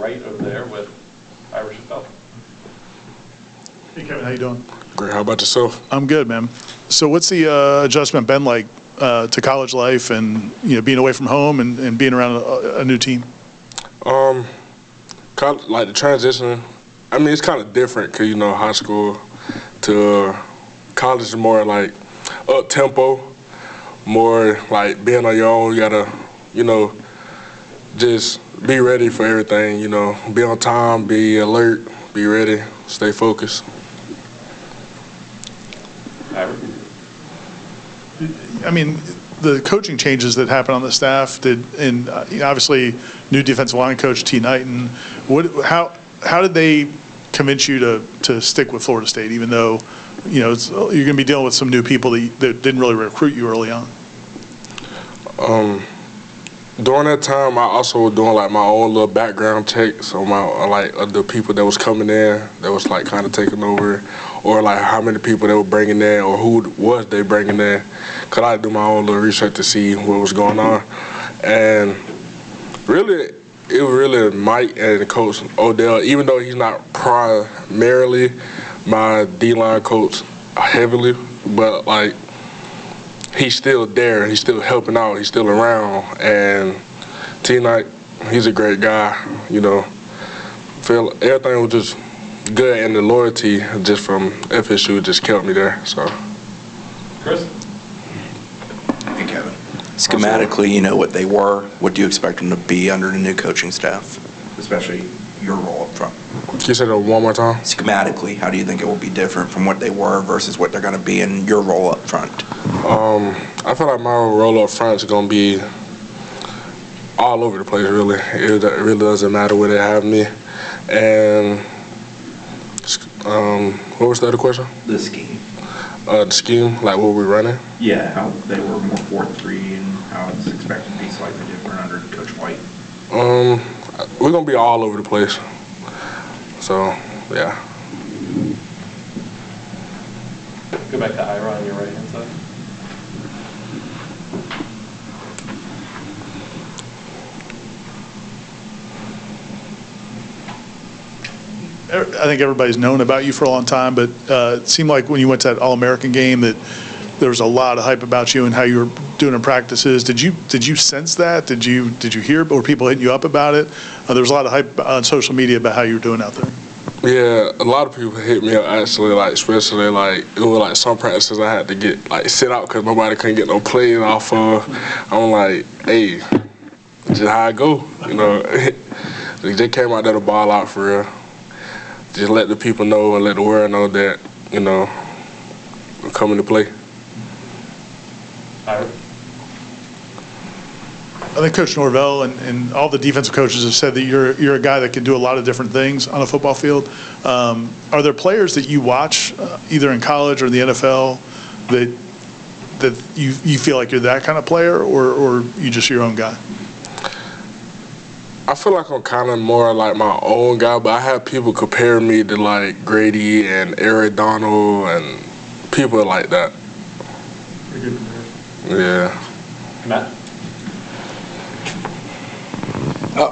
right over there with Irish and Phelps. Hey Kevin, how you doing? Great. How about yourself? I'm good, man. So what's the adjustment been like to college life and being away from home and being around a new team? Like the transition, I mean, it's kind of different because, high school to college is more like up-tempo, more like being on your own. You got to, just be ready for everything, be on time, be alert, be ready, stay focused. I mean, the coaching changes that happened on the staff and obviously new defensive line coach T. Knighton. How did they convince you to stick with Florida State, even though you're going to be dealing with some new people that didn't really recruit you early on? During that time, I also was doing like my own little background checks on the people that was coming in, that was like kind of taking over, or like how many people they were bringing in, or who was they bringing in. Cause I do my own little research to see what was going on, and really, it was really Mike and Coach Odell. Even though he's not primarily my D-line coach heavily, but like, he's still there, he's still helping out, he's still around, and T-Knight, he's a great guy, Feel everything was just good, and the loyalty just from FSU just kept me there, so. Chris? Hey, Kevin. Schematically, you know what they were. What do you expect them to be under the new coaching staff, especially your role up front? Can you say that one more time? Schematically, how do you think it will be different from what they were versus what they're going to be in your role up front? I feel like my role up front is going to be all over the place, really. It really doesn't matter where they have me. And what was the other question? The scheme. The scheme, like what we're running? Yeah, how they were more 4-3 and how it's expected to be slightly different under Coach White. We're going to be all over the place. So, yeah. Go back to Ira on your right-hand side. I think everybody's known about you for a long time, but it seemed like when you went to that All-American game that there was a lot of hype about you and how you were doing in practices. Did you sense that? Did you hear, or people hitting you up about it? There was a lot of hype on social media about how you were doing out there. Yeah, a lot of people hit me up actually, like especially like it was like some practices I had to get like sit out because nobody couldn't get no plays off of. I'm like, hey, just how I go, They just came out there to ball out for real. Just let the people know and let the world know that, I'm coming to play. Ira? I think Coach Norvell and all the defensive coaches have said that you're a guy that can do a lot of different things on a football field. Are there players that you watch either in college or in the NFL that you feel like you're that kind of player, or you just your own guy? I feel like I'm kind of more like my own guy, but I have people compare me to like Grady and Eric Donald and people like that. Pretty good comparison. Yeah. Matt?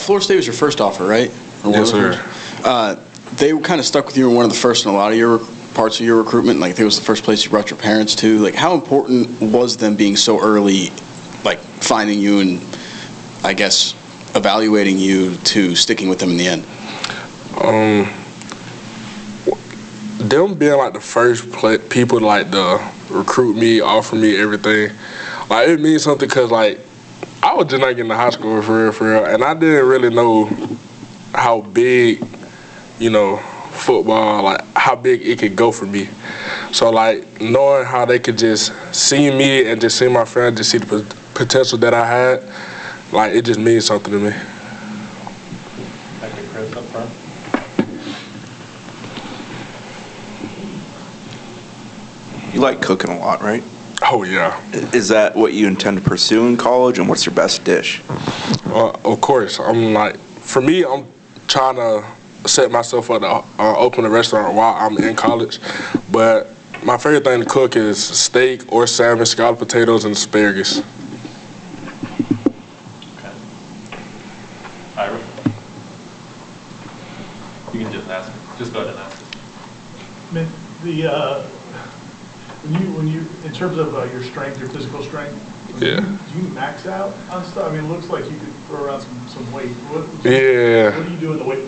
Florida State was your first offer, right? Yes, sir. They were kind of stuck with you in one of the first in a lot of your parts of your recruitment. Like, it was the first place you brought your parents to. Like, how important was them being so early, like finding you and, I guess, evaluating you to sticking with them in the end? Them being like the first people like to recruit me, offer me everything, like it means something because like I was just not getting to high school for real, and I didn't really know how big, football, like how big it could go for me. So like knowing how they could just see me and just see my friend, just see the potential that I had, like it just means something to me. Back to Chris up front. You like cooking a lot, right? Oh yeah. Is that what you intend to pursue in college, and what's your best dish? Of course. For me, I'm trying to set myself up to open a restaurant while I'm in college. But my favorite thing to cook is steak or salmon, scalloped potatoes, and asparagus. Okay. Ira? You can just ask. Just go ahead and ask. I mean, when you, in terms of your strength, your physical strength, Yeah. do you max out on stuff? I mean, it looks like you could throw around some weight. Yeah. What do you do in the weight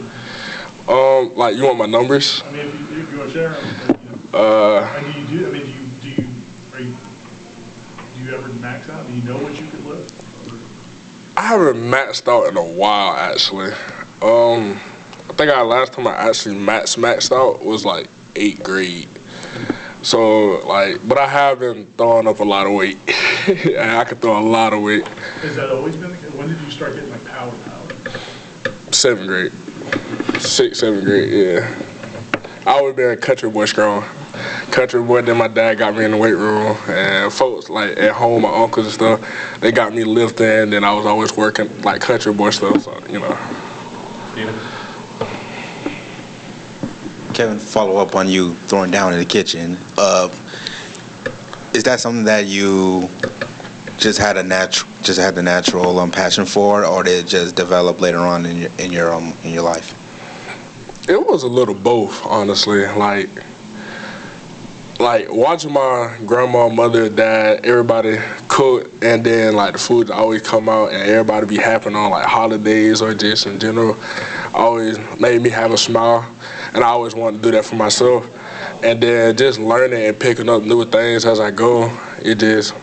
room? Like, you want my numbers? I mean, if you want to share, and do you do? I mean, do you ever max out? Do you know what you could lift? I haven't maxed out in a while, actually. I think last time I actually maxed out was like 8th grade. So, like, but I have been throwing up a lot of weight. And I can throw a lot of weight. Has that always been the case? When did you start getting like power? 7th grade. 6th, 7th grade, yeah. I always been a country boy strong. Country boy, then my dad got me in the weight room. And folks, like, at home, my uncles and stuff, they got me lifting. Then I was always working, like, country boy stuff, so, you know. Steven? Kevin, follow up on you throwing down in the kitchen. Is that something that you just had the natural passion for, or did it just develop later on in your life? It was a little both, honestly. Like watching my grandma, mother, dad, everybody cook, and then like the food always come out, and everybody be happy on like holidays or just in general. Always made me have a smile, and I always wanted to do that for myself. And then just learning and picking up new things as I go, it just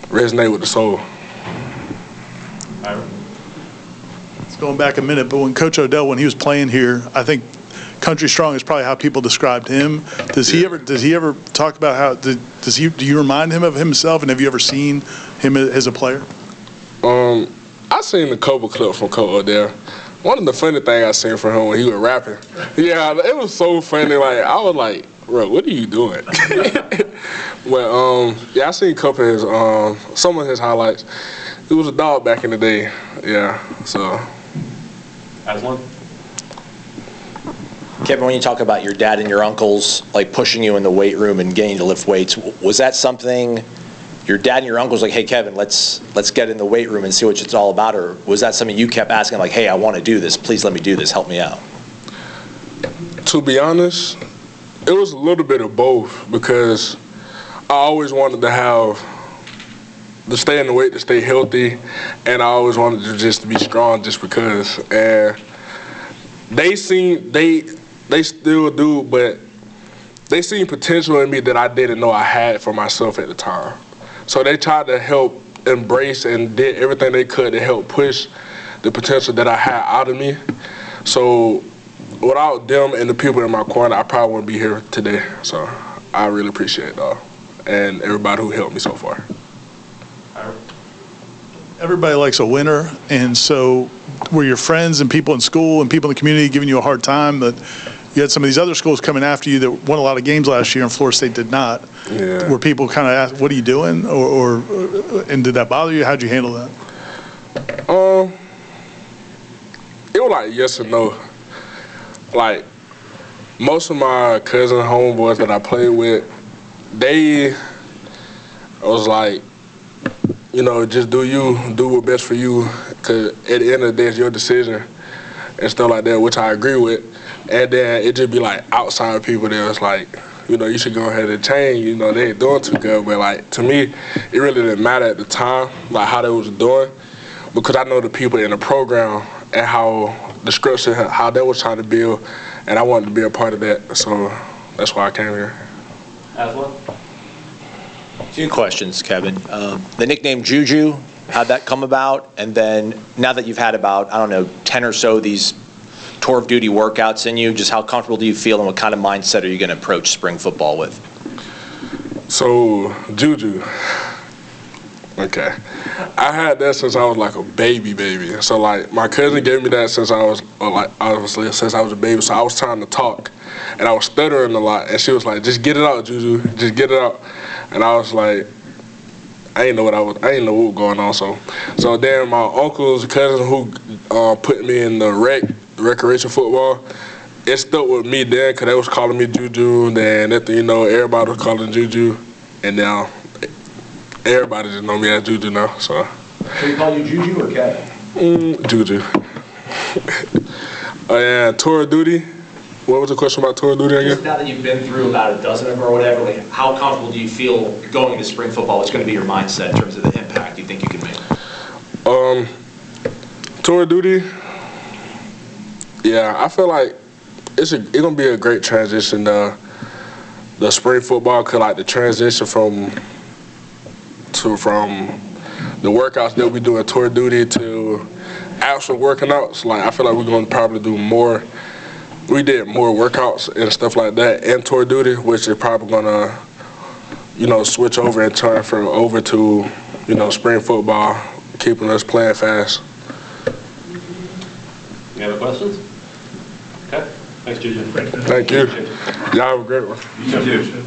resonates with the soul. It's going back a minute, but when Coach Odell, when he was playing here, I think country strong is probably how people described him. Does he ever talk about how do you remind him of himself, and have you ever seen him as a player? I seen a couple clips from Coach Odell. One of the funny things I seen from him when he was rapping, yeah, it was so funny. Like I was like, bro, what are you doing? But yeah, I seen a couple of his some of his highlights. He was a dog back in the day, yeah. So. Aslan? Kevin, when you talk about your dad and your uncles like pushing you in the weight room and getting you to lift weights, was that something your dad and your uncles like, hey Kevin, let's get in the weight room and see what it's all about, or was that something you kept asking like, hey, I want to do this, please let me do this, help me out? To be honest, it was a little bit of both, because I always wanted to stay in the weight, to stay healthy, and I always wanted to just be strong just because. And they still do, but they seen potential in me that I didn't know I had for myself at the time. So they tried to help embrace and did everything they could to help push the potential that I had out of me. So without them and the people in my corner, I probably wouldn't be here today. So I really appreciate it, though, and everybody who helped me so far. Everybody likes a winner, and so were your friends and people in school and people in the community giving you a hard time that you had some of these other schools coming after you that won a lot of games last year and Florida State did not? Yeah. Were people kind of ask, what are you doing? And did that bother you? How'd you handle that? It was like yes or no. Like, most of my cousin homeboys that I played with, they was like, you know, just do what's best for you, because at the end of the day, it's your decision and stuff like that, which I agree with. And then it just be like outside people that was like, you know, you should go ahead and change, you know, they ain't doing too good. But like, to me, it really didn't matter at the time, like how they was doing, because I know the people in the program and how the structure, how they was trying to build, and I wanted to be a part of that. So that's why I came here. Aslan? Two questions, Kevin. The nickname Juju, how'd that come about? And then now that you've had about, I don't know, 10 or so these tour of duty workouts in you, just how comfortable do you feel and what kind of mindset are you going to approach spring football with? So, Juju. Okay. I had that since I was like a baby. So like my cousin gave me that since I was, obviously since I was a baby. So I was trying to talk and I was stuttering a lot, and she was like, just get it out, Juju, just get it out. And I was like, I didn't know what was going on. So then my uncle's cousin who put me in the recreation football, it stuck with me then because they was calling me Juju. And then after, you know, everybody was calling Juju, and now everybody just know me as Juju now. So. Should we call you Juju or Kevin? Juju. Oh yeah, tour of duty. What was the question about tour of duty Just again? now that you've been through about a dozen of them or whatever, like how comfortable do you feel going into spring football? What's going to be your mindset in terms of the impact you think you can make? Tour of duty. Yeah, I feel like it's gonna be a great transition. The spring football could like the transition from the workouts that we do at tour duty to actual working outs. Like I feel like we're gonna probably do more. We did more workouts and stuff like that in tour duty, which is probably gonna, switch over and turn over to, spring football, keeping us playing fast. Any other questions? Okay. Thanks, Juju. Thank you. Y'all have a great one. You too.